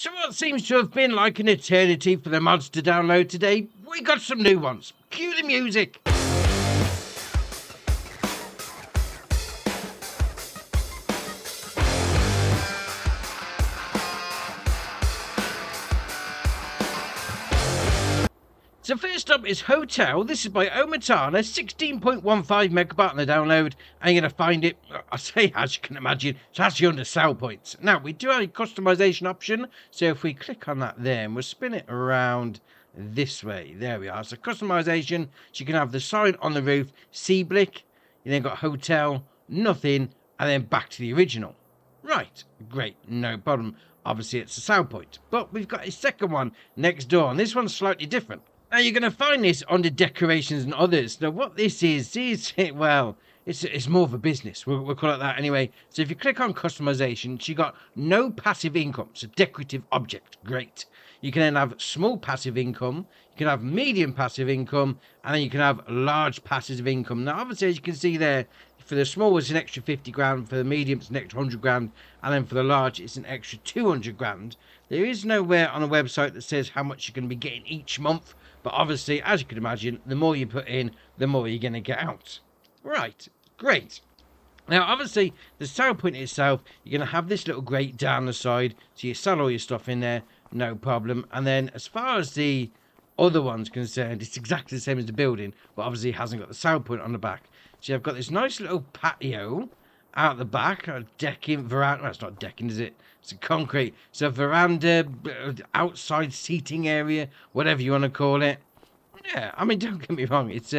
So what seems to have been like an eternity for the mods to download today, we got some new ones. Cue the music! So first up is Hotel. This is by Omatana, 16.15 megabyte on the download, and you're going to find it, I say as you can imagine, it's actually under sell points. Now, we do have a customization option, so if we click on that there, and we'll spin it around this way. There we are. So customization, so you can have the sign on the roof, sea blick, you then got hotel, nothing, and then back to the original. Right, great, no problem. Obviously, it's a sell point, but we've got a second one next door, and this one's slightly different. Now, you're going to find this under decorations and others. Now, what this is, well, it's more of a business. We'll call it that anyway. So if you click on customization, you got no passive income. It's a decorative object. Great. You can then have small passive income. You can have medium passive income. And then you can have large passive income. Now, obviously, as you can see there, for the small, it's an extra 50 grand. For the medium, it's an extra 100 grand. And then for the large, it's an extra 200 grand. There is nowhere on the website that says how much you're going to be getting each month. But obviously, as you can imagine, the more you put in, the more you're going to get out. Right, great. Now, obviously, the sell point itself, you're going to have this little grate down the side. So you sell all your stuff in there, no problem. And then as far as the other one's concerned, it's exactly the same as the building. But obviously, it hasn't got the sell point on the back. So you've got this nice little patio out the back, a decking, veranda. Well, it's not decking, is it? It's a concrete. So veranda, outside seating area, whatever you want to call it. Yeah, I mean, don't get me wrong. It's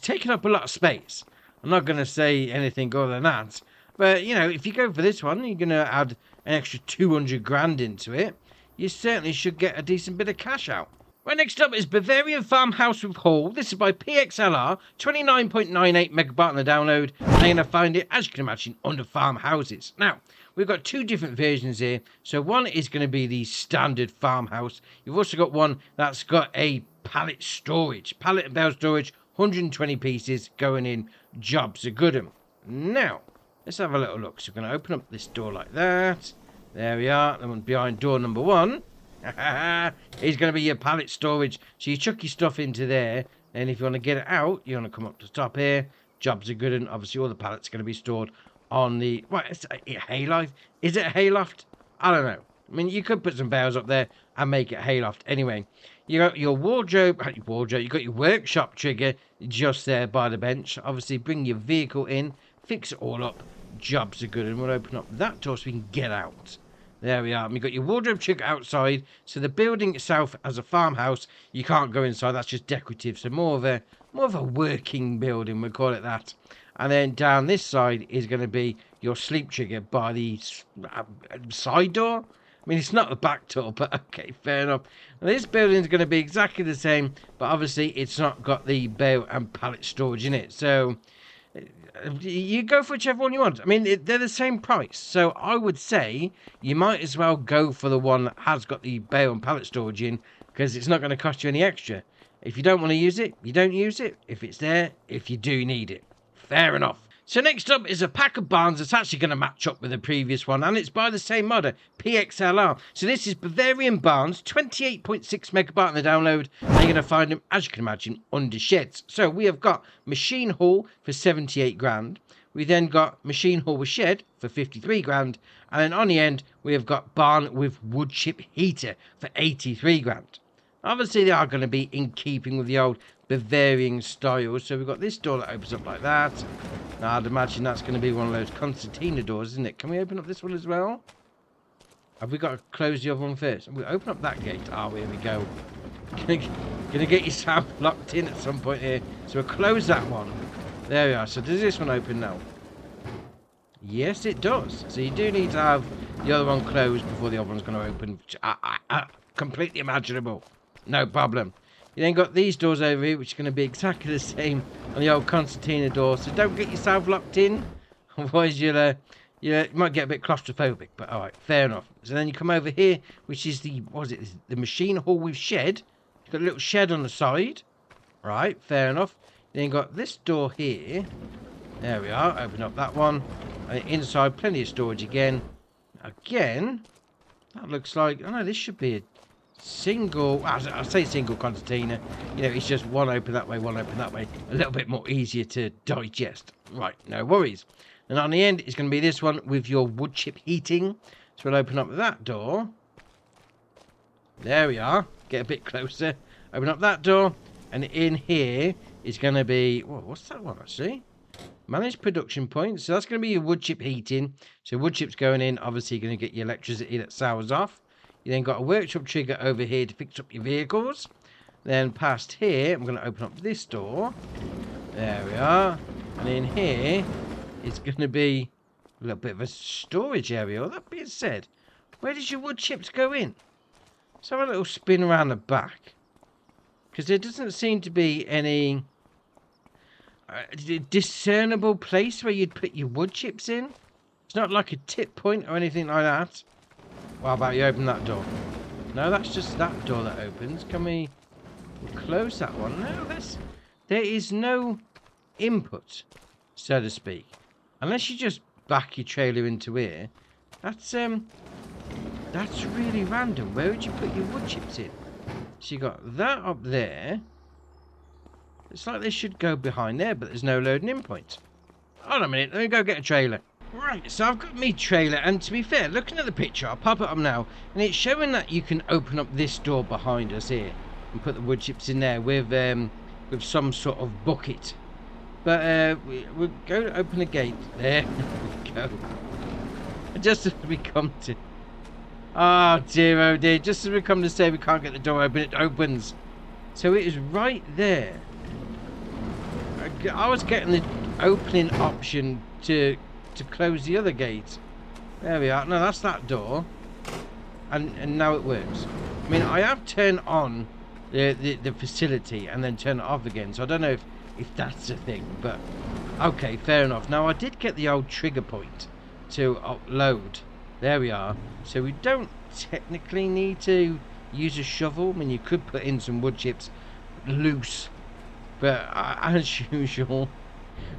taking up a lot of space. I'm not going to say anything other than that. But, you know, if you go for this one, you're going to add an extra 200 grand into it. You certainly should get a decent bit of cash out. Right, next up is Bavarian Farmhouse with Hall. This is by PXLR, 29.98 megabyte on the download. And you're going to find it, as you can imagine, under farmhouses. Now, we've got two different versions here. So one is going to be the standard farmhouse. You've also got one that's got a pallet storage. Pallet and bale storage, 120 pieces going in. Jobs are good. Now, let's have a little look. So we're going to open up this door like that. There we are. The one behind door number one. It's going to be your pallet storage. So you chuck your stuff into there. And if you want to get it out, you want to come up to the top here. Jobs are good. And obviously all the pallets are going to be stored on the... What, it's a hayloft? Is it a hayloft? I don't know. I mean, you could put some bales up there and make it a hayloft. Anyway, you got your wardrobe. You got your workshop trigger just there by the bench. Obviously, bring your vehicle in. Fix it all up. Jobs are good. And we'll open up that door so we can get out. There we are. And we've got your wardrobe trigger outside. So the building itself as a farmhouse, you can't go inside. That's just decorative. So more of a working building, we'll call it that. And then down this side is going to be your sleep trigger by the side door. I mean, it's not the back door, but okay, fair enough. Now, this building is going to be exactly the same, but obviously it's not got the bale and pallet storage in it. So you go for whichever one you want. I mean, they're the same price. So I would say you might as well go for the one that has got the bale and pallet storage in, because it's not going to cost you any extra. If you don't want to use it, you don't use it. If it's there, if you do need it. Fair enough. So next up is a pack of barns that's actually going to match up with the previous one, and it's by the same modder, PXLR. So this is Bavarian Barns, 28.6 megabyte on the download, and you're going to find them, as you can imagine, under sheds. So we have got machine hall for 78 grand. We then got machine hall with shed for 53 grand. And then on the end, we have got barn with wood chip heater for 83 grand. Obviously, they are going to be in keeping with the old Bavarian style. So we've got this door that opens up like that. Now, I'd imagine that's going to be one of those concertina doors, isn't it? Can we open up this one as well? Have we got to close the other one first? We open up that gate. Oh, here we go. Gonna get yourself locked in at some point here. So we'll close that one. There we are. So does this one open now? Yes, it does. So you do need to have the other one closed before the other one's going to open. Completely imaginable. No problem. You then got these doors over here, which are going to be exactly the same on the old concertina door. So don't get yourself locked in. Otherwise, you might get a bit claustrophobic. But all right, fair enough. So then you come over here, which is the machine hall with shed. You've got a little shed on the side. Right, fair enough. Then you've got this door here. There we are. Open up that one. And inside, plenty of storage again. Again. That looks like... Oh, no, this should be a single... I say single concertina. You know, it's just one open that way, one open that way. A little bit more easier to digest. Right, no worries. And on the end, it's going to be this one with your wood chip heating. So we'll open up that door. There we are. Get a bit closer. Open up that door. And in here is going to be... Whoa, what's that one, actually? Manage production points. So that's going to be your wood chip heating. So wood chips going in. Obviously, you're going to get your electricity that sours off. You then got a workshop trigger over here to fix up your vehicles. Then past here, I'm going to open up this door. There we are. And in here, it's going to be a little bit of a storage area. Well, that being said, where does your wood chips go in? Let's have a little spin around the back. Because there doesn't seem to be any discernible place where you'd put your wood chips in. It's not like a tip point or anything like that. Well, how about you open that door? No, that's just that door that opens. Can we close that one? No, there is no input, so to speak. Unless you just back your trailer into here. That's really random. Where would you put your wood chips in? So you got that up there. It's like they should go behind there, but there's no loading in point. Hold on a minute, let me go get a trailer. Right, so I've got me trailer, and to be fair, looking at the picture, I'll pop it up now, and it's showing that you can open up this door behind us here and put the wood chips in there with some sort of bucket. But we'll go to open the gate. There we go. Just as we come to... Oh dear, just as we come to say we can't get the door open, it opens. So it is right there. I was getting the opening option to close the other gate. There we are. No, that's that door. And now it works. I mean, I have turned on the facility and then turn it off again. So I don't know if that's a thing. But, okay, fair enough. Now, I did get the old trigger point to upload. There we are. So we don't technically need to use a shovel. I mean, you could put in some wood chips loose. But as usual,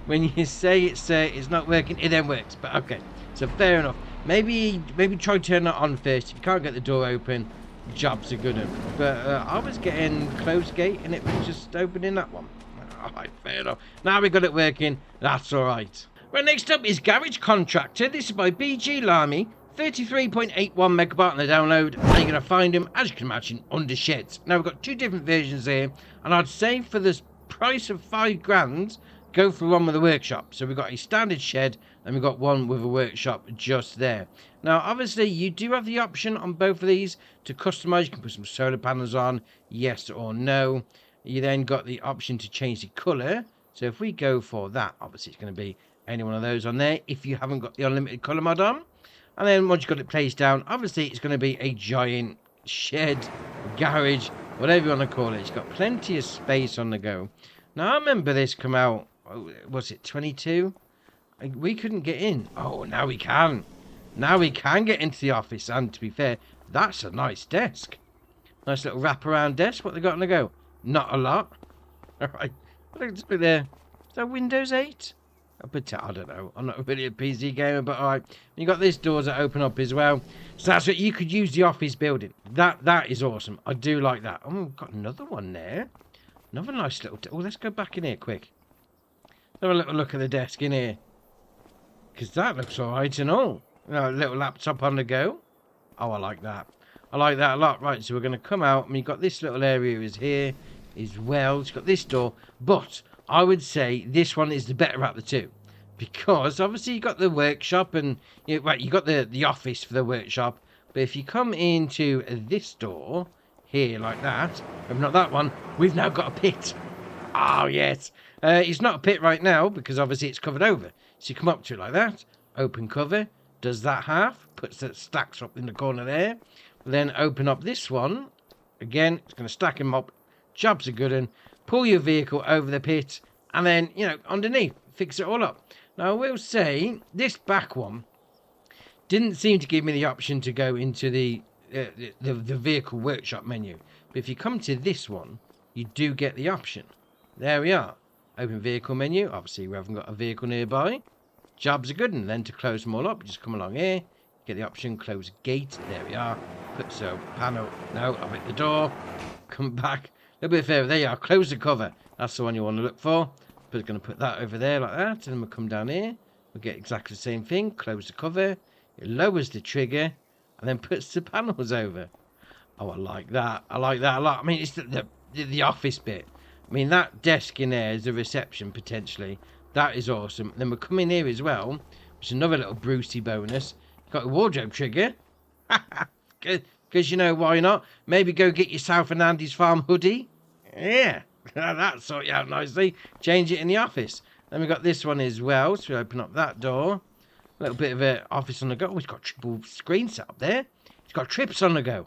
when you say it's not working, it then works. But okay, so fair enough. Maybe try turning it on first. If you can't get the door open, jobs are good. But I was getting closed gate and it was just opening that one. Alright, fair enough. Now we got it working. That's alright. Right, next up is Garage Contractor. This is by BG Lamy. 33.81 megabyte on the download, and you're going to find them, as you can imagine, under sheds. Now we've got two different versions here, and I'd say for this price of £5, go for one with a workshop. So we've got a standard shed, and we've got one with a workshop just there. Now, obviously, you do have the option on both of these to customize. You can put some solar panels on, yes or no. You then got the option to change the color. So if we go for that, obviously it's going to be any one of those on there if you haven't got the unlimited color mod on. And then once you've got it placed down, obviously it's going to be a giant shed, garage, whatever you want to call it. It's got plenty of space on the go. Now, I remember this come out, was it 22? We couldn't get in. Oh, now we can. Now we can get into the office. And to be fair, that's a nice desk. Nice little wraparound desk. What they got on the go? Not a lot. All right. Let's put there. Is that Windows 8? I don't know. I'm not really a PC gamer, but alright. You got these doors that open up as well. So that's what you could use the office building. That is awesome. I do like that. Oh, we've got another one there. Another nice little... Oh, let's go back in here quick. Have a little look at the desk in here. Because that looks alright and all. A little laptop on the go. Oh, I like that. I like that a lot. Right, so we're going to come out. And you've got this little area is here as well. It's got this door. But... I would say this one is the better out of the two, because obviously you got the workshop and you got the office for the workshop. But if you come into this door here like that, but not that one, we've now got a pit. Oh yes, it's not a pit right now because obviously it's covered over. So you come up to it like that, open cover, does that half, puts the stacks up in the corner there. Then open up this one again. It's going to stack them up. Jobs are good. And pull your vehicle over the pit, and then, you know, underneath, fix it all up. Now, I will say, this back one didn't seem to give me the option to go into the vehicle workshop menu. But if you come to this one, you do get the option. There we are. Open vehicle menu. Obviously, we haven't got a vehicle nearby. Jobs are good. And then to close them all up, you just come along here, get the option, close gate. There we are. Put so panel. No, I'll make the door. Come back. A little bit further. There you are. Close the cover. That's the one you want to look for. But going to put that over there like that. And then we'll come down here. We'll get exactly the same thing. Close the cover. It lowers the trigger. And then puts the panels over. Oh, I like that. I like that a lot. I mean, it's the office bit. I mean, that desk in there is a reception, potentially. That is awesome. Then we'll come in here as well. Which is another little Brucey bonus. Got a wardrobe trigger. Because, you know, why not? Maybe go get yourself an Andy's Farm hoodie. Yeah. That'll sort you out nicely. Change it in the office. Then we've got this one as well. So we open up that door. A little bit of an office on the go. Oh, it's got triple screen set up there. It's got trips on the go.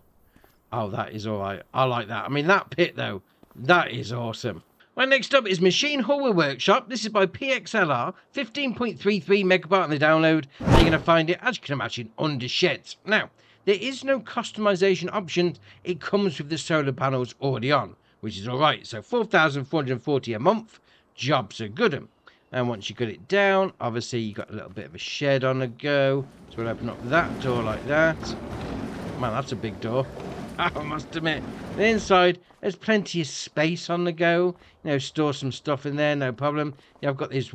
Oh, that is all right. I like that. I mean, that pit, though, that is awesome. Right, next up is Machine Hauer Workshop. This is by PXLR, 15.33 megabyte on the download. And you're going to find it, as you can imagine, under sheds. Now, there is no customization option. It comes with the solar panels already on, which is all right. So 4,440 a month. Jobs are good. And once you got it down, obviously you got a little bit of a shed on the go. So we'll open up that door like that. Man, that's a big door. I must admit. And inside, there's plenty of space on the go. You know, store some stuff in there, no problem. Yeah, I've got this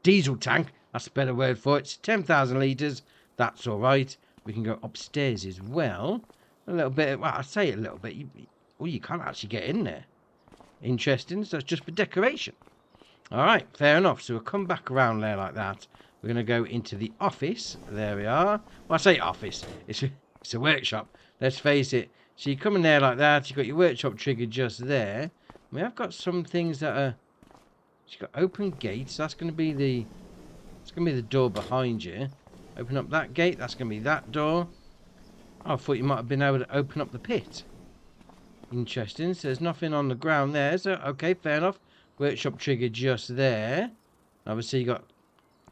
diesel tank. That's a better word for it. It's 10,000 litres. That's all right. We can go upstairs as well. A little bit. Well, I say a little bit. You can't actually get in there. Interesting. So it's just for decoration. All right, fair enough. So we'll come back around there like that. We're going to go into the office. There we are. Well, I say office. It's a workshop. Let's face it. So you come in there like that. You've got your workshop trigger just there. We have got some things that are... You've got open gates. That's going to be the... It's going to be the door behind you. Open up that gate. That's going to be that door. Oh, I thought you might have been able to open up the pit. Interesting. So there's nothing on the ground there. So, okay, fair enough. Workshop trigger just there. Obviously, you got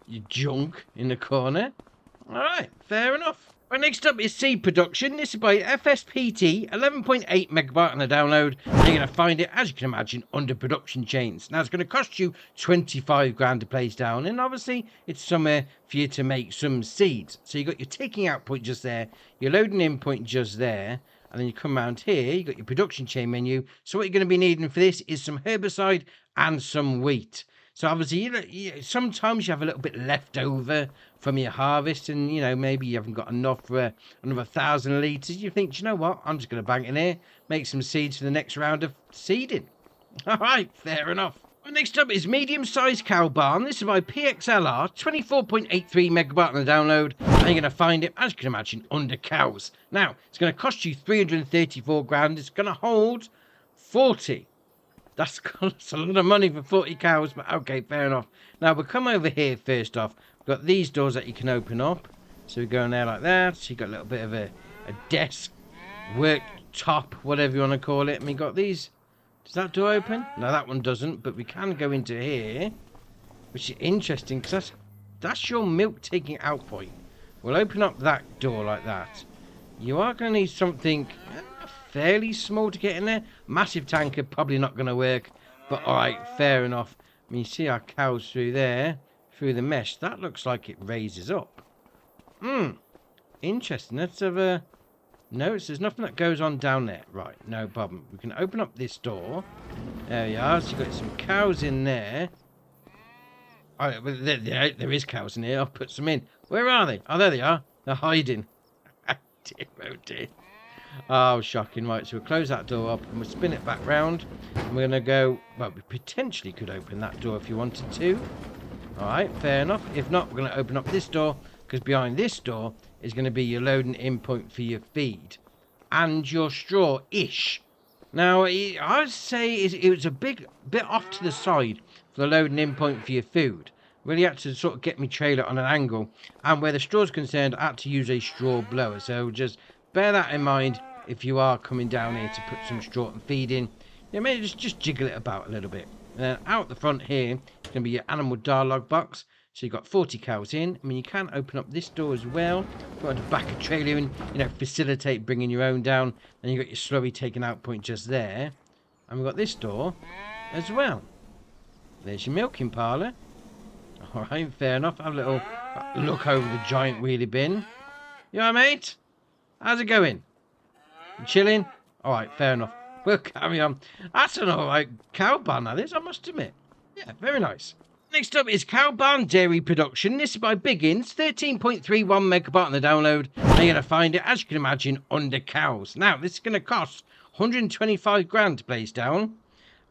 your junk in the corner. All right, fair enough. Right, next up is SeedProduction. This is by FSPT, 11.8 megabyte on the download. You're going to find it, as you can imagine, under production chains. Now, it's going to cost you 25 grand to place down. And obviously, it's somewhere for you to make some seeds. So you got your taking out point just there. Your loading in point just there. And then you come around here, you got your production chain menu. So what you're going to be needing for this is some herbicide and some wheat. So obviously, sometimes you have a little bit left over from your harvest, and you know, maybe you haven't got enough for another 1,000 litres. You think, you know what, I'm just going to bang it in here, make some seeds for the next round of seeding. All right, fair enough. Next up is medium-sized cow barn. This is by PXLR, 24.83 megabyte on the download. And you're going to find it, as you can imagine, under cows. Now, it's going to cost you 334 grand. It's going to hold 40. That's a lot of money for 40 cows, but okay, fair enough. Now, we'll come over here first off. We've got these doors that you can open up. So we go in there like that. So you've got a little bit of a desk, worktop, whatever you want to call it. And we got these. Does that door open? No, that one doesn't, but we can go into here, which is interesting because that's your milk taking out point. We'll open up that door like that. You are going to need something fairly small to get in there. Massive tanker, probably not going to work, but alright, fair enough. I mean, you see our cows through there, through the mesh. That looks like it raises up. Interesting. Let's have a... No, there's nothing that goes on down there. Right, no problem. We can open up this door. There we are. So you've got some cows in there. Oh, there is cows in here. I'll put some in. Where are they? Oh, there they are. They're hiding. Dear, oh dear. Oh, shocking. Right, so we'll close that door up and we'll spin it back round. And we're going to go... Well, we potentially could open that door if you wanted to. All right, fair enough. If not, we're going to open up this door, because behind this door is going to be your loading in point for your feed and your straw-ish. Now, I'd say it was a bit off to the side for the loading in point for your food. Really had to sort of get my trailer on an angle, and where the straw's concerned, I had to use a straw blower. So just bear that in mind if you are coming down here to put some straw and feed in. You may just jiggle it about a little bit. And then out the front here, it's going to be your animal dialogue box. So you've got 40 cows in. I mean, you can open up this door as well. If you want to back a trailer in, you know, facilitate bringing your own down. Then you've got your slurry taking out point just there. And we've got this door as well. There's your milking parlour. All right, fair enough. Have a little look over the giant wheelie bin. You alright, mate? How's it going? You chilling? Alright, fair enough. We'll carry on. That's an alright cow barn, that is, I must admit. Yeah, very nice. Next up is Cow Barn Dairy Production. This is by Biggins, 13.31 megabyte on the download. And you're going to find it, as you can imagine, under cows. Now, this is going to cost 125 grand to place down.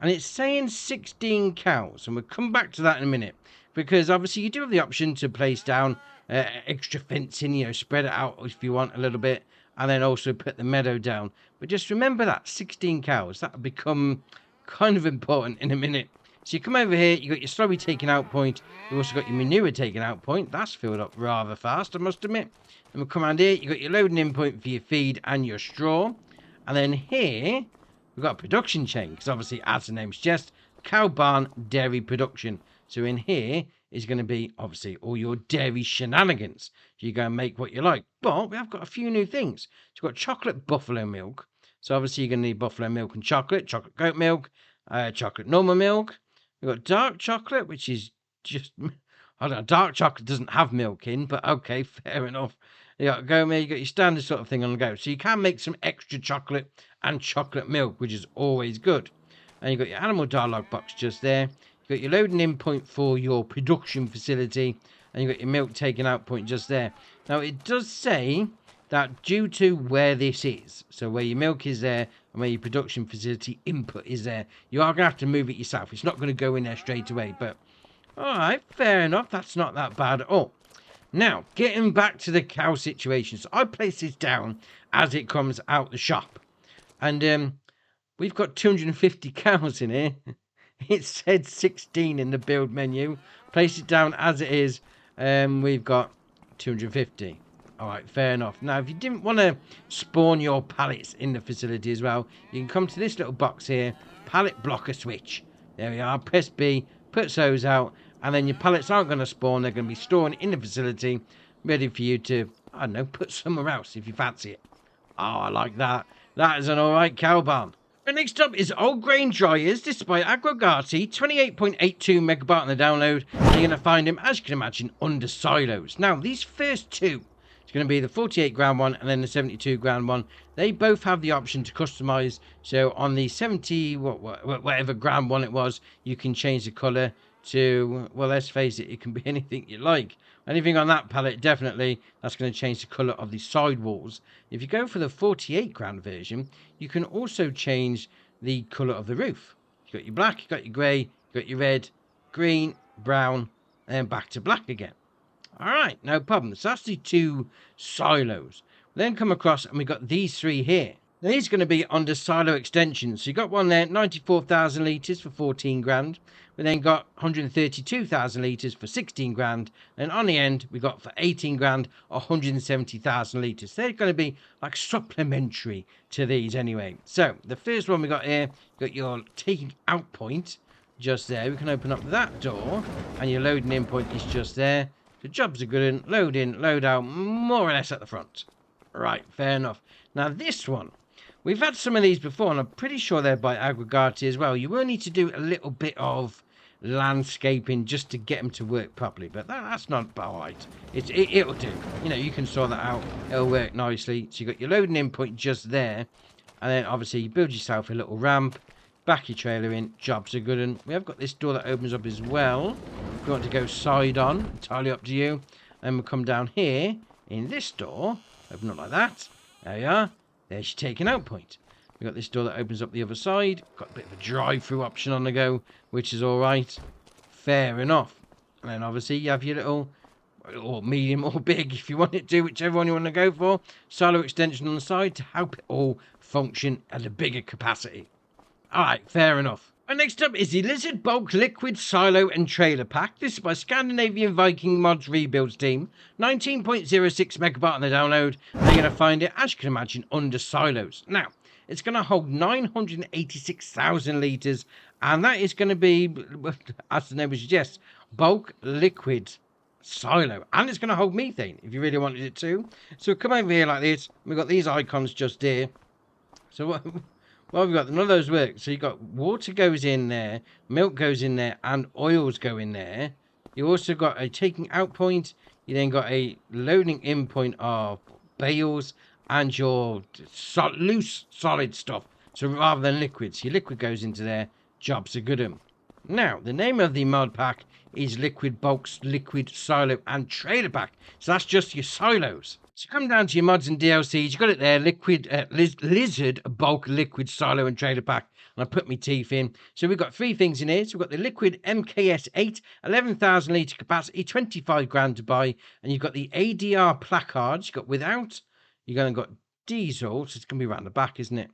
And it's saying 16 cows. And we'll come back to that in a minute. Because obviously you do have the option to place down extra fencing, you know, spread it out if you want a little bit. And then also put the meadow down. But just remember that, 16 cows. That will become kind of important in a minute. So you come over here, you got your slurry taking out point. You also got your manure taking out point. That's filled up rather fast, I must admit. And we'll come around here, you got your loading in point for your feed and your straw. And then here, we've got a production chain. Because obviously, as the name suggests, cow barn dairy production. So in here is going to be, obviously, all your dairy shenanigans. So you go and make what you like. But we have got a few new things. So you've got chocolate buffalo milk. So obviously, you're going to need buffalo milk and chocolate goat milk, chocolate normal milk. We've got dark chocolate, which is just, I don't know, dark chocolate doesn't have milk in, but okay, fair enough. You got goat milk, you got your standard sort of thing on the go. So you can make some extra chocolate and chocolate milk, which is always good. And you've got your animal dialogue box just there. You've got your loading in point for your production facility. And you've got your milk taking out point just there. Now, it does say that due to where this is, so where your milk is there and where your production facility input is there, you are going to have to move it yourself. It's not going to go in there straight away, but alright, fair enough. That's not that bad at all. Now, getting back to the cow situation. So I place this down as it comes out the shop. And we've got 250 cows in here. It said 16 in the build menu. Place it down as it is. We've got 250. Alright, fair enough. Now, if you didn't want to spawn your pallets in the facility as well, you can come to this little box here, pallet blocker switch. There we are, press B, put those out, and then your pallets aren't going to spawn, they're going to be stored in the facility, ready for you to, I don't know, put somewhere else if you fancy it. Oh, I like that. That is an alright cow barn. And next up is Old Grain Dryers. This is by Aggregati, 28.82 megabyte on the download. And you're going to find them, as you can imagine, under silos. Now, these first two, it's going to be the 48 gram one and then the 72 gram one. They both have the option to customize. So on the 70, whatever gram one it was, you can change the color to, well, let's face it, it can be anything you like. Anything on that palette, definitely, that's going to change the color of the sidewalls. If you go for the 48 gram version, you can also change the color of the roof. You've got your black, you've got your gray, you've got your red, green, brown, and then back to black again. Alright, no problem. So that's the two silos. We then come across and we've got these three here. Now these are going to be under silo extensions. So you've got one there, 94,000 litres for 14 grand. We then got 132,000 litres for 16 grand. And on the end, we got for 18 grand, 170,000 litres. They're going to be like supplementary to these anyway. So the first one we got here, got your taking out point just there. We can open up that door and your loading in point is just there. The jobs are good in, load out, more or less at the front. Right, fair enough. Now this one, we've had some of these before, and I'm pretty sure they're by Aggregati as well. You will need to do a little bit of landscaping just to get them to work properly, but that's not alright. It'll do. You know, you can sort that out. It'll work nicely. So you've got your loading in point just there, and then obviously you build yourself a little ramp. Back your trailer in, jobs are good. And we have got this door that opens up as well. If you want to go side on, entirely up to you. And we'll come down here in this door, open up like that. There you are. There's your taking out point. We've got this door that opens up the other side. Got a bit of a drive-through option on the go, which is alright. Fair enough. And then obviously you have your little, or medium or big, if you want it to, whichever one you want to go for. Silo extension on the side to help it all function at a bigger capacity. Alright, fair enough. And next up is the Lizard Bulk Liquid Silo and Trailer Pack. This is by Scandinavian Viking Mods Rebuilds Team. 19.06 megabyte on the download. And you're going to find it, as you can imagine, under silos. Now, it's going to hold 986,000 litres. And that is going to be, as the name suggests, bulk liquid silo. And it's going to hold methane, if you really wanted it to. So come over here like this. We've got these icons just here. So what... Well, we've got none of those work. So you've got water goes in there, milk goes in there, and oils go in there. You also got a taking out point. You then got a loading in point of bales and your loose solid stuff. So rather than liquids, your liquid goes into there, jobs are good. Now, the name of the mod pack is Liquid Bulks, Liquid Silo and Trailer Pack. So that's just your silos. So come down to your mods and DLCs, you got it there, Liquid Lizard Bulk Liquid Silo and Trailer Pack. And I put my teeth in. So we've got 3 things in here. So we've got the Liquid MKS 8, 11,000 litre capacity, 25 grand to buy. And you've got the ADR placards. You've got without, you're going to got diesel. So it's going to be around the back, isn't it?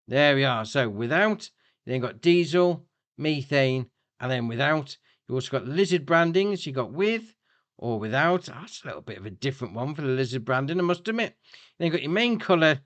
There we are. So without, then you've got diesel, methane, and then without. You've also got lizard brandings. You got with or without. That's a little bit of a different one for the lizard branding, I must admit. Then you've got your main colour.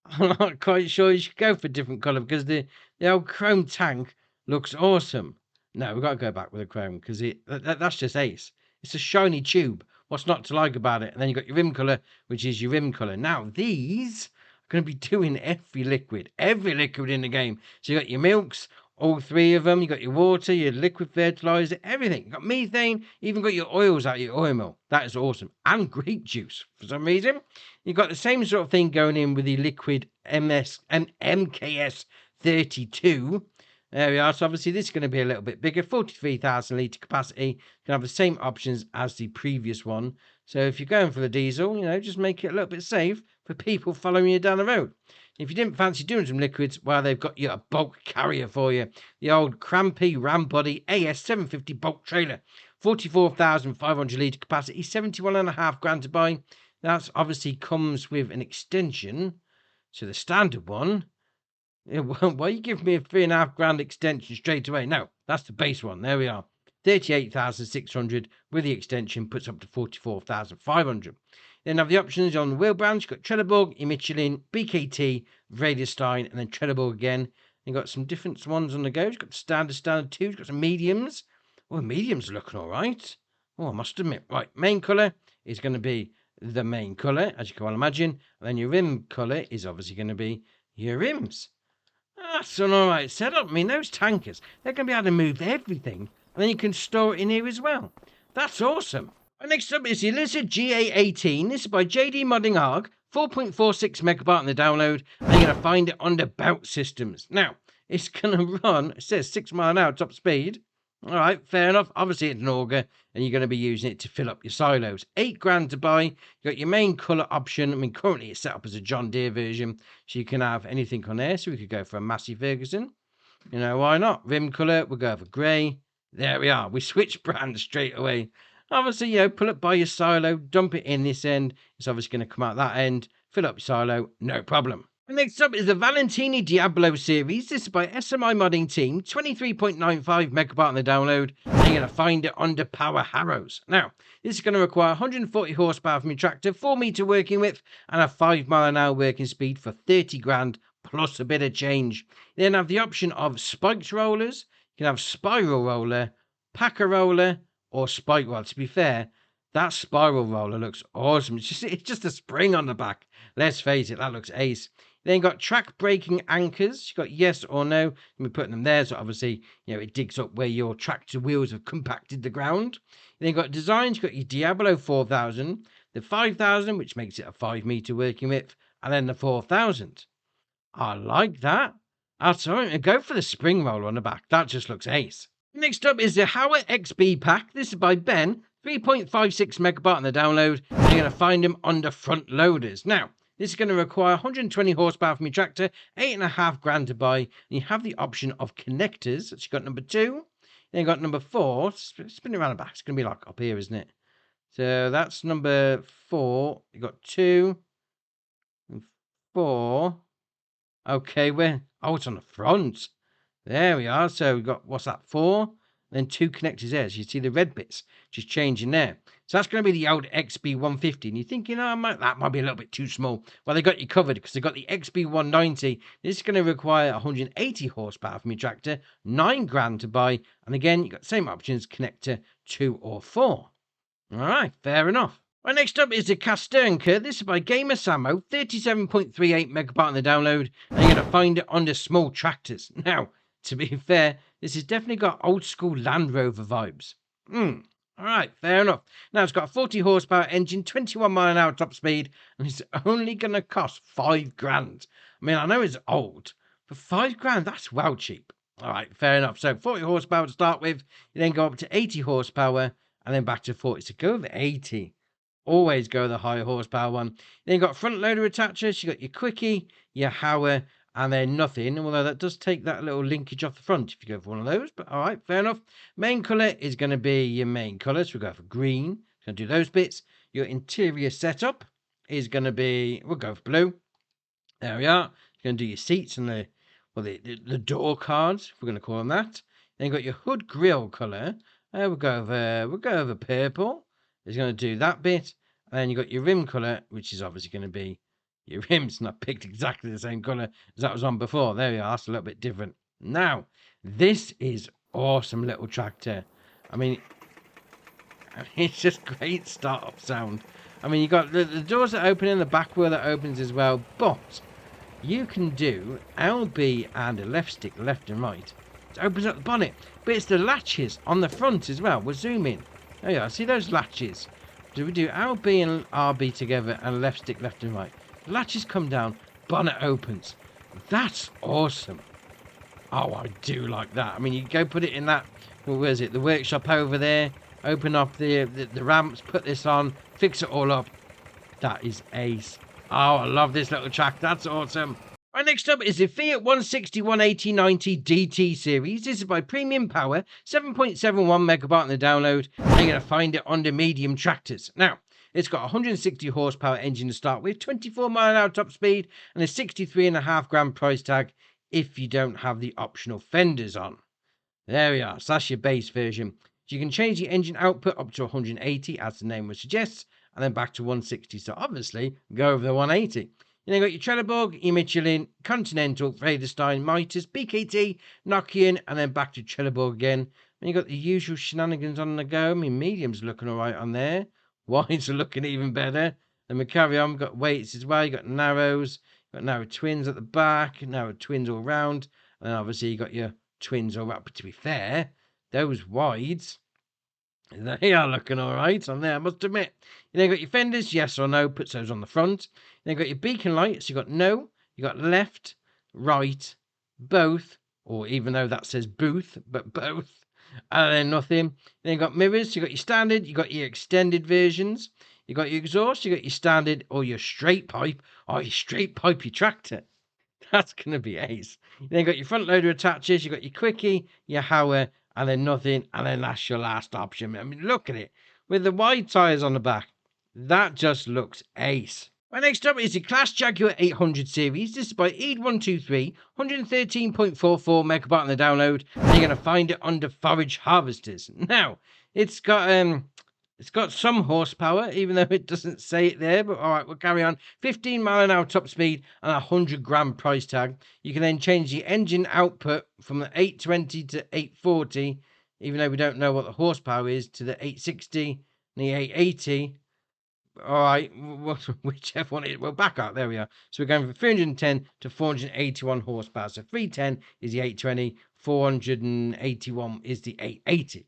I'm not quite sure you should go for a different colour because the old chrome tank looks awesome. No, we've got to go back with a chrome because that's just ace. It's a shiny tube. What's not to like about it? And then you've got your rim colour, which is your rim colour. Now, these are going to be doing every liquid in the game. So you've got your milks, all 3 of them. You got your water, your liquid fertilizer, everything. You got methane, even got your oils out of your oil mill. That is awesome. And grape juice for some reason. You've got the same sort of thing going in with the liquid MKS 32. There we are. So obviously this is going to be a little bit bigger, 43,000 litre capacity. You can have the same options as the previous one. So if you're going for the diesel, just make it a little bit safe for people following you down the road. If you didn't fancy doing some liquids, well, they've got you a bulk carrier for you. The old Crampy Ram Body AS 750 bulk trailer. 44,500 litre capacity, 71.5 grand to buy. That obviously comes with an extension to the standard one. Why you give me a 3.5 grand extension straight away? No, that's the base one. There we are. 38,600 with the extension puts up to 44,500. Then have the options on the wheel branch. You've got Trelleborg, Michelin, BKT, Vredestein, and then Trelleborg again. You've got some different ones on the go. You've got standard 2. You've got some mediums. Well, mediums are looking all right. Oh, I must admit. Right, main colour is going to be the main colour, as you can well imagine. And then your rim colour is obviously going to be your rims. That's an all right setup. I mean, those tankers, they're going to be able to move everything. And then you can store it in here as well. That's awesome. And next up is the Lizard GA18. This is by JD Modding ARG. 4.46 megabyte on the download. And you're going to find it under Belt Systems. Now, it's going to run, it says 6 mile an hour top speed. All right, fair enough. Obviously, it's an auger, and you're going to be using it to fill up your silos. 8 grand to buy. You got your main colour option. I mean, currently it's set up as a John Deere version, so you can have anything on there. So we could go for a Massey Ferguson. Why not? Rim colour, we'll go for grey. There we are. We switch brands straight away. Obviously, pull it by your silo, dump it in this end. It's obviously going to come out that end. Fill up your silo, no problem. Next up is the Valentini Diablo series. This is by SMI Modding Team. 23.95 megabyte on the download. And you're going to find it under Power Harrows. Now, this is going to require 140 horsepower from your tractor, 4 metre working width, and a 5 mile an hour working speed for 30 grand plus a bit of change. You then have the option of spiked rollers. You can have spiral roller, packer roller, or spike. Well, to be fair, that spiral roller looks awesome. It's just a spring on the back. Let's face it, that looks ace. Then you've got track braking anchors. You've got yes or no. We're putting them there, so obviously, it digs up where your tractor wheels have compacted the ground. Then you've got designs. You've got your Diablo 4000, the 5000, which makes it a 5 metre working width, and then the 4000. I like that. That's all right. Go for the spring roller on the back. That just looks ace. Next up is the Hauer XB Pack. This is by Ben. 3.56 megabyte on the download. You're going to find them under front loaders. Now, this is going to require 120 horsepower from your tractor, 8.5 grand to buy. And you have the option of connectors. That's got number 2. Then you got number 4. Spin it around the back. It's going to be like up here, isn't it? So that's number 4. You got 2 and 4. Okay, where? Oh, it's on the front. There we are. So we've got, what's that, 4? Then 2 connectors there. So you see the red bits just changing there. So that's going to be the old XB 150. And you're thinking, that might be a little bit too small. Well, they got you covered because they've got the XB 190. This is going to require 180 horsepower from your tractor, 9 grand to buy. And again, you've got the same options, connector 2 or 4. All right, fair enough. Right, next up is the Kastrnka. This is by Gamer Samo, 37.38 megabyte on the download. And you're going to find it under small tractors. Now, to be fair, this has definitely got old school Land Rover vibes. All right, fair enough. Now it's got a 40 horsepower engine, 21 mile an hour top speed, and it's only going to cost 5 grand. I mean, I know it's old, but 5 grand, that's well cheap. All right, fair enough. So 40 horsepower to start with, you then go up to 80 horsepower, and then back to 40. So go with 80. Always go the higher horsepower one. Then you've got front loader attachers, you've got your quickie, your Hauer, and then nothing. Although that does take that little linkage off the front if you go for one of those. But all right, fair enough. Main colour is going to be your main colour. So we'll go for green. Going to do those bits. Your interior setup is going to be, we'll go for blue. There we are. You're going to do your seats and the door cards, if we're going to call them that. Then you've got your hood grille colour. We'll go over purple. It's going to do that bit. And then you've got your rim colour, which is obviously going to be your rims. Not picked exactly the same colour as that was on before. There we are. It's a little bit different. Now, this is awesome little tractor. I mean, it's just great start-up sound. I mean, you've got the doors that open and the back wheel that opens as well. But you can do LB and a left stick, left and right. It opens up the bonnet. But it's the latches on the front as well. We'll zoom in. There you are. See those latches? Do we do LB and RB together and left stick, left and right? The latches come down, bonnet opens. That's awesome. Oh, I do like that. I mean, you go put it in that, well, where is it? The workshop over there. Open up the ramps, put this on, fix it all up. That is ace. Oh, I love this little track. That's awesome. Right, next up is the Fiat 160 180 90 DT series. This is by Premium Power, 7.71 megabyte on the download. And you're going to find it under medium tractors. Now, it's got a 160 horsepower engine to start with, 24 mile an hour top speed, and a 63.5 grand price tag if you don't have the optional fenders on. There we are. So that's your base version. So you can change the engine output up to 180, as the name would suggest, and then back to 160. So obviously, go over the 180. You then got your Trelleborg, your Michelin, Continental, Vredestein, Mitas, BKT, Nokian, and then back to Trelleborg again. And you got the usual shenanigans on the go. I mean, medium's looking all right on there. Wides are looking even better. Then we carry on. We've got weights as well. You got narrows, got narrow twins at the back, narrow twins all round, and then obviously you got your twins all up. But to be fair, those wides, they are looking all right on there, I must admit. You then got your fenders, yes or no, puts those on the front. Then got your beacon lights, you got no, you got left, right, both, or even though that says booth, but both, and then nothing. Then you got mirrors, you got your standard, you got your extended versions, you got your exhaust, you got your standard, or your straight pipe, or your straight pipe your tractor. That's going to be ace. You then got your front loader attachers, you got your quickie, your Hauer, and then nothing, and then that's your last option. I mean, look at it. With the wide tyres on the back, that just looks ace. Right, next up is the CLAAS Jaguar 800 series. This is by Eid123, 113.44 megabyte on the download, and you're going to find it under Forage Harvesters. Now, it's got some horsepower, even though it doesn't say it there, but all right, we'll carry on. 15 mile an hour top speed and a 100 grand price tag. You can then change the engine output from the 820 to 840, even though we don't know what the horsepower is, to the 860 and the 880. All right, whichever one it is. Well, back up. There we are. So we're going from 310 to 481 horsepower. So 310 is the 820, 481 is the 880.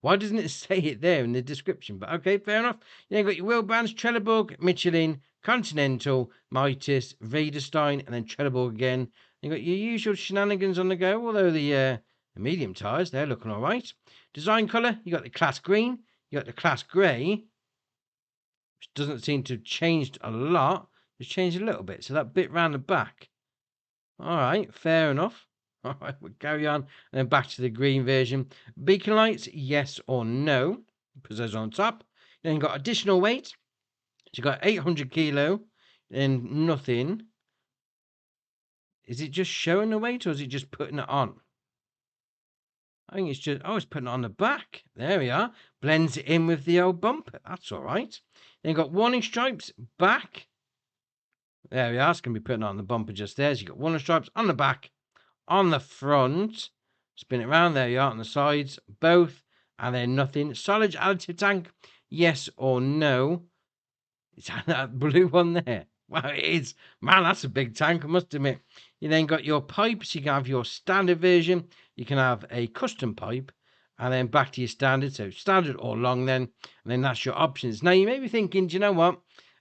Why doesn't it say it there in the description? But okay, fair enough. You then got your wheel brands, Trelleborg, Michelin, Continental, Mitas, Vredestein, and then Trelleborg again. You got your usual shenanigans on the go, although the medium tyres, they're looking all right. Design colour, you got the CLAAS green, you got the CLAAS grey, which doesn't seem to have changed a lot. It's changed a little bit, so that bit round the back. All right, fair enough. All right, we'll carry on. And then back to the green version. Beacon lights, yes or no. Put those on top. Then you've got additional weight. So you've got 800 kilo and nothing. Is it just showing the weight or is it just putting it on? I think it's just, it's putting it on the back. There we are. Blends it in with the old bumper. That's all right. Then you've got warning stripes back. There we are. It's going to be putting it on the bumper just there. So you've got warning stripes on the back. On the front, spin it around, there you are, on the sides, both, and then nothing. Solid additive tank, yes or no. Is that blue one there? Well, it is. Man, that's a big tank, I must admit. You then got your pipes. You can have your standard version. You can have a custom pipe. and then back to your standard. So standard or long then, and then that's your options. Now you may be thinking, do you know what?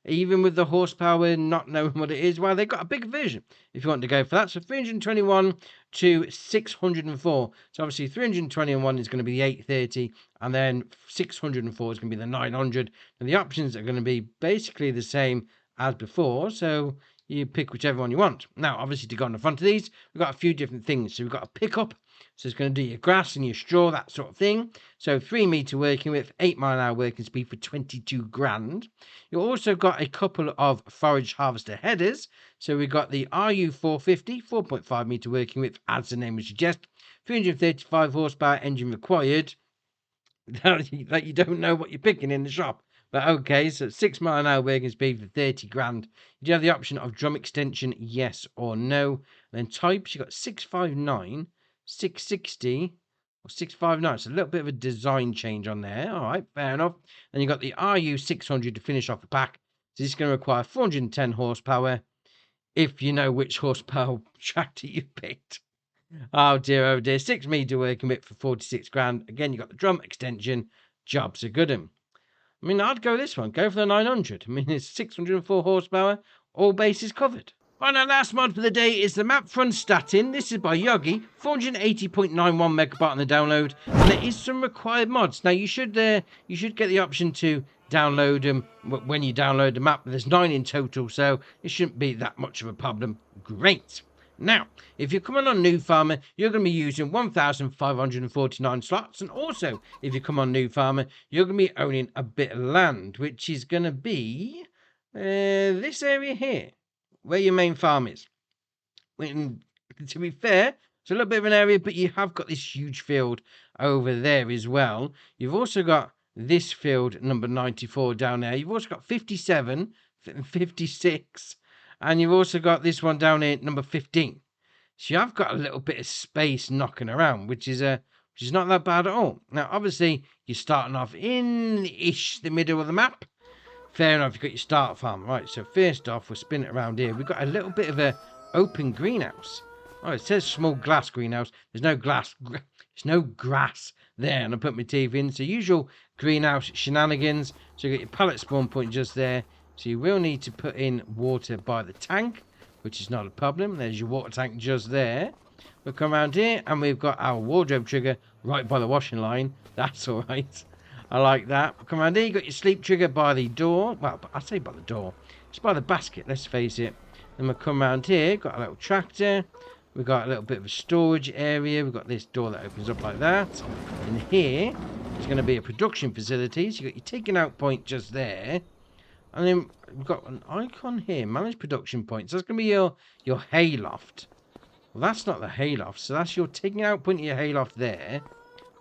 Even with the horsepower, not knowing what it is, well, they've got a bigger version if you want to go for that. So 321 to 604. So obviously 321 is going to be the 830, and then 604 is going to be the 900. And the options are going to be basically the same as before. So you pick whichever one you want. Now, obviously, to go on the front of these, we've got a few different things. So we've got a pickup. So it's going to do your grass and your straw, that sort of thing. So 3 meter working width, 8 mile an hour working speed for 22 grand. You've also got a couple of forage harvester headers. So we've got the RU450, 4.5 meter working width, as the name would suggest. 335 horsepower engine required. That you don't know what you're picking in the shop. But okay, so 6 mile an hour working speed for 30 grand. You do have the option of drum extension, yes or no. And then types, you've got 659, 660, or 659. So a little bit of a design change on there. All right, fair enough. Then you've got the RU600 to finish off the pack. So this is going to require 410 horsepower, if you know which horsepower tractor you picked. Oh dear, 6 meter working width for 46 grand. Again, you've got the drum extension. Jobs are good. I mean, I'd go this one. Go for the 900. I mean, it's 604 horsepower. All bases covered. Right, now, last mod for the day is the map Pfraunstetten. This is by Yogi. 480.91 megabyte on the download. And there is some required mods. Now, you should get the option to download them when you download the map. There's 9 in total, so it shouldn't be that much of a problem. Great. Now, if you're coming on New Farmer, you're going to be using 1,549 slots. And also, if you come on New Farmer, you're going to be owning a bit of land, which is going to be this area here, where your main farm is. And to be fair, it's a little bit of an area, but you have got this huge field over there as well. You've also got this field, number 94, down there. You've also got 57 and 56. And you've also got this one down here, number 15. So you have got a little bit of space knocking around, which is not that bad at all. Now, obviously, you're starting off in-ish the middle of the map. Fair enough, you've got your start farm. Right, so first off, we'll spin it around here. We've got a little bit of a open greenhouse. Oh, it says small glass greenhouse. There's no glass. There's no grass there. And I put my teeth in. So usual greenhouse shenanigans. So you got your pallet spawn point just there. So you will need to put in water by the tank, which is not a problem. There's your water tank just there. We'll come around here and we've got our wardrobe trigger right by the washing line. That's all right. I like that. We'll come around here. You've got your sleep trigger by the door. Well, I say by the door. It's by the basket, let's face it. Then we'll come around here. Got a little tractor. We've got a little bit of a storage area. We've got this door that opens up like that. And here is going to be a production facility. So you've got your taking out point just there. And then we've got an icon here, manage production points. So that's going to be your hayloft. Well, that's not the hayloft. So that's your taking out point of your hayloft there.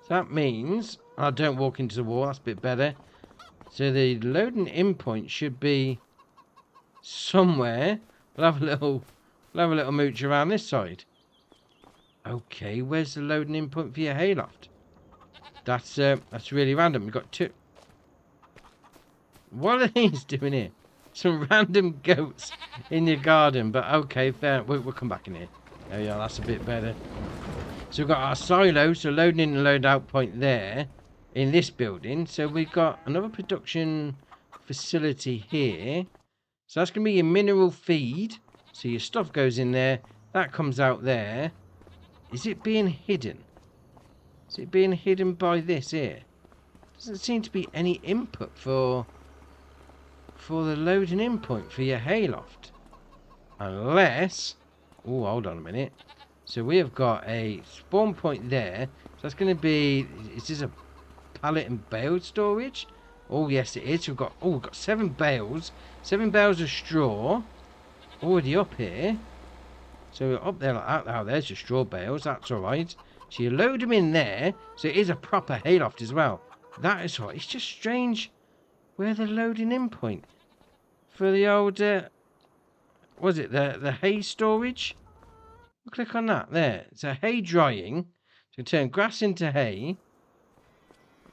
So that means, I don't walk into the wall. That's a bit better. So the loading in point should be somewhere. We'll have a little mooch around this side. Okay, where's the loading in point for your hayloft? That's really random. We've got 2. What are these doing here? Some random goats in your garden. But okay, fair. We'll come back in here. Oh yeah, that's a bit better. So we've got our silo. So loading in and load out point there in this building. So we've got another production facility here. So that's going to be your mineral feed. So your stuff goes in there. That comes out there. Is it being hidden? Is it being hidden by this here? Doesn't seem to be any input for the loading in point for your hayloft. Unless... Oh, hold on a minute. So we have got a spawn point there. So that's going to be... Is this a pallet and bale storage? Oh, yes, it is. We've got 7 bales. 7 bales of straw. Already up here. So we're up there like that. Oh, there's your straw bales. That's all right. So you load them in there. So it is a proper hayloft as well. That is right. It's just strange where the loading in point for the old... was it the hay storage? We'll click on that. There. It's a hay drying. So turn grass into hay.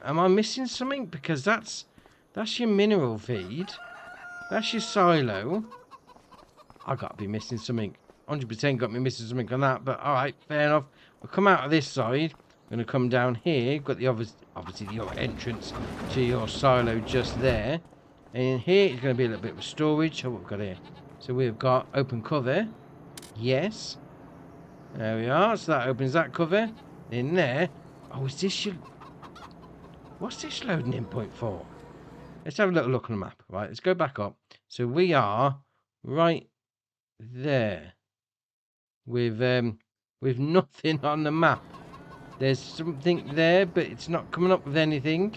Am I missing something? Because that's your mineral feed. That's your silo. I got to be missing something. 100% got me missing something on that. But alright, fair enough. We'll come out of this side. Going to come down here. You've got the obviously your entrance to your silo just there. And in here it's going to be a little bit of storage. Oh, what we've got here. So we've got open cover. Yes. There we are. So that opens that cover. In there. Oh, is this your... What's this loading in point for? Let's have a little look on the map. Right, let's go back up. So we are right there. With nothing on the map. There's something there, but it's not coming up with anything.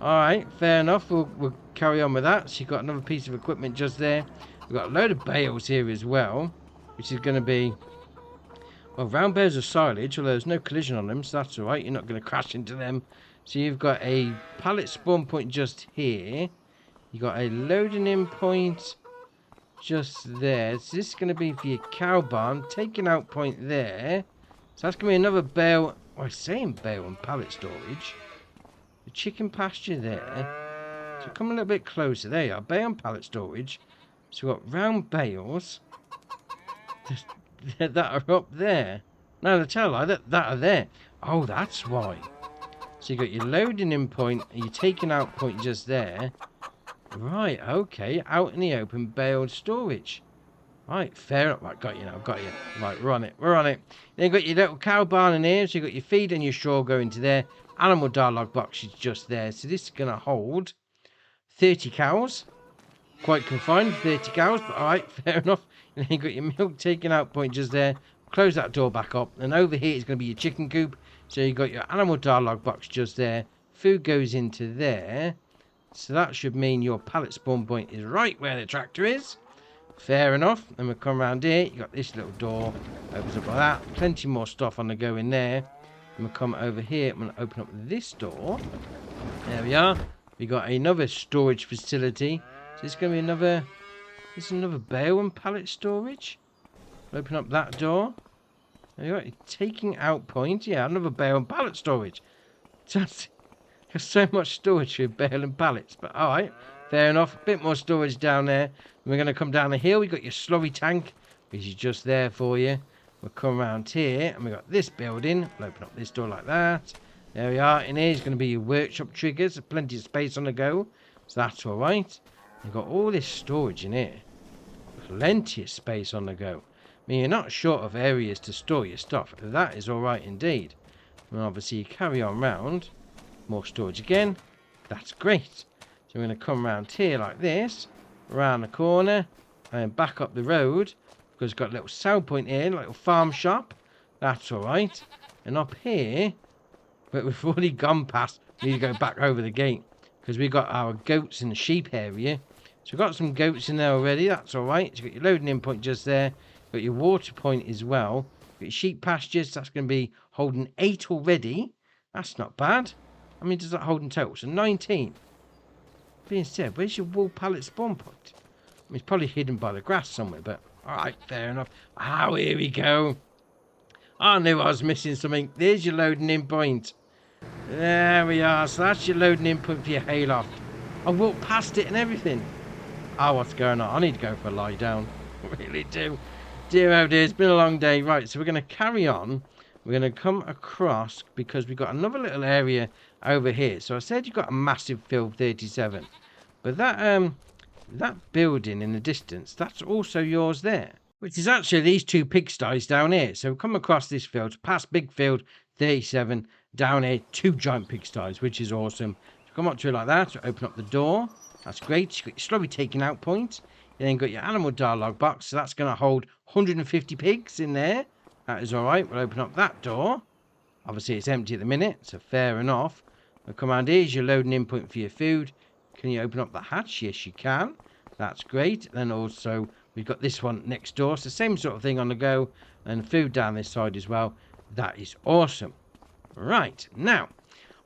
Alright, fair enough. We'll carry on with that. So you've got another piece of equipment just there. We've got a load of bales here as well, which is going to be... Well, round bales of silage, although there's no collision on them, so that's alright. You're not going to crash into them. So you've got a pallet spawn point just here. You've got a loading in point just there. So this is going to be for your cow barn. Taking out point there. So that's going to be another bale. Well, I'm saying bale and pallet storage. The chicken pasture there. So come a little bit closer. There you are. Bale and pallet storage. So we've got round bales that are up there. No, the tell lie, that are there. Oh, that's why. So you've got your loading in point and your taking out point just there. Right, okay. Out in the open, baled storage. Right, fair enough. Right, got you now, got you. Right, we're on it, we're on it. Then you've got your little cow barn in here. So you've got your feed and your straw going to there. Animal dialogue box is just there. So this is going to hold 30 cows. Quite confined, 30 cows, but alright, fair enough. And then you've got your milk taking out point just there. Close that door back up. And over here is going to be your chicken coop. So you've got your animal dialogue box just there. Food goes into there. So that should mean your pallet spawn point is right where the tractor is. Fair enough. Then we'll come around here. You've got this little door. Opens up like that. Plenty more stuff on the go in there. And we'll come over here. I'm going to open up this door. There we are. We've got another storage facility. So it's going to be another... This is another bale and pallet storage. Open up that door. There you go. Taking out point. Yeah, another bale and pallet storage. There's so much storage for bale and pallets. But alright, fair enough. A bit more storage down there. And we're going to come down the hill. We've got your slurry tank, which is just there for you. We'll come around here. And we've got this building. We'll open up this door like that. There we are. In here is going to be your workshop triggers. Plenty of space on the go. So that's alright. You've got all this storage in here. Plenty of space on the go. I mean, you're not short of areas to store your stuff. That is alright indeed. And obviously you carry on round. More storage again. That's great. So we're going to come around here like this. Around the corner. And back up the road. Because it's got a little sell point here. A little farm shop. That's alright. And up here. But we've already gone past. We need to go back over the gate. Because we've got our goats in the sheep area. So we've got some goats in there already. That's alright. So you've got your loading in point just there. Got your water point as well. Got your sheep pastures. That's going to be holding 8 already. That's not bad. How many does that hold in total? So 19. Being said, where's your wool pallet spawn point? I mean, it's probably hidden by the grass somewhere, but alright, fair enough. Oh, here we go. I knew I was missing something. There's your loading in point. There we are. So that's your loading in point for your hayloft. I walked past it and everything. Oh, what's going on? I need to go for a lie down. I really do. Dear oh dear, it's been a long day. Right, so we're going to carry on. We're going to come across because we've got another little area over here. So I said you've got a massive field 37. But that building in the distance, that's also yours there. Which is actually these two pigsties down here. So we come across this field, past big field 37, down here, 2 giant pigsties, which is awesome. So come up to it like that, open up the door. That's great. You've got your slowly taking out point. You then got your animal dialogue box. So that's going to hold 150 pigs in there. That is alright. We'll open up that door. Obviously, it's empty at the minute, so fair enough. We'll come around here. Is your loading in point for your food. Can you open up the hatch? Yes, you can. That's great. Then also, we've got this one next door. So same sort of thing on the go. And food down this side as well. That is awesome. Right. Now,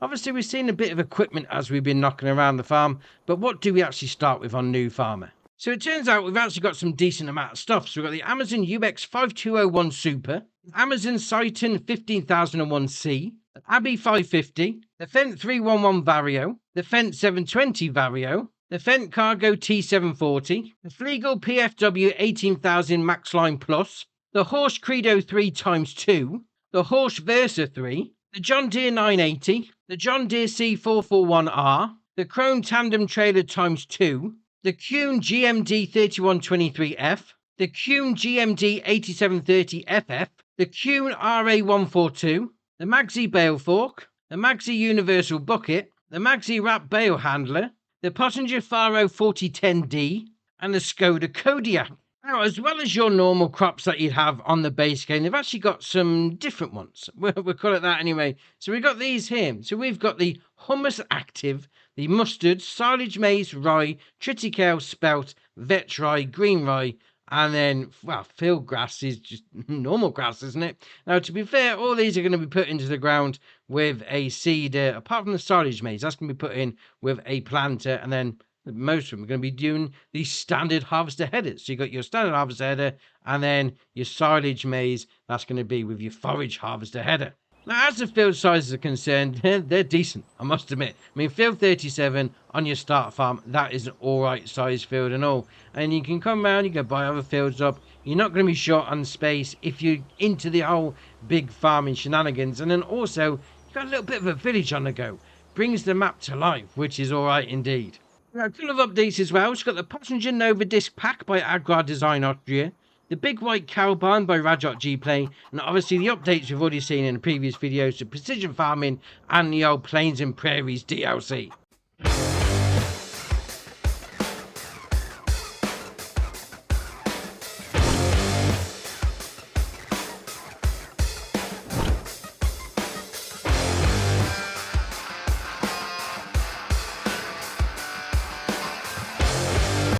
obviously, we've seen a bit of equipment as we've been knocking around the farm. But what do we actually start with on New Farmer? So it turns out we've actually got some decent amount of stuff. So we've got the Amazon UX 5201 Super, Amazon Citon 15001C, Abbey 550, the Fendt 311 Vario, the Fendt 720 Vario, the Fendt Cargo T740, the Flegel PFW 18000 Maxline Plus, the Horsch Credo 3x2, the Horsch Versa 3, the John Deere 980, the John Deere C441R, the Krone Tandem Trailer x2, the Kuhn GMD 3123F, the Kuhn GMD 8730FF, the Kuhn RA142, the Magzi Bale Fork, the Magzi Universal Bucket, the Magzi Wrap Bale Handler, the Pottinger Faro 4010D, and the Skoda Kodiak. Now, as well as your normal crops that you'd have on the base game, they've actually got some different ones. We'll call it that anyway. So we've got these here. So we've got the Hummus Active, the Mustard, Silage Maize, Rye, Triticale, Spelt, Vetch Rye, Green Rye, and then, well, field grass is just normal grass, isn't it? Now, to be fair, all these are going to be put into the ground with a seeder, apart from the silage maize. That's going to be put in with a planter, and then most of them are going to be doing the standard harvester headers. So you've got your standard harvester header, and then your silage maize, that's going to be with your forage harvester header. Now, as the field sizes are concerned, they're decent, I must admit. I mean, field 37 on your start farm, that is an alright size field and all. And you can come around, you can buy other fields up. You're not going to be short on space if you're into the whole big farming shenanigans. And then also, you've got a little bit of a village on the go. Brings the map to life, which is alright indeed. Now, full of updates as well. It's got the Passenger Nova Disc Pack by Jaguar Design Austria, the Big White Cow Barn by Rajot G Play, and obviously the updates we've already seen in the previous videos to Precision Farming and the old Plains and Prairies DLC.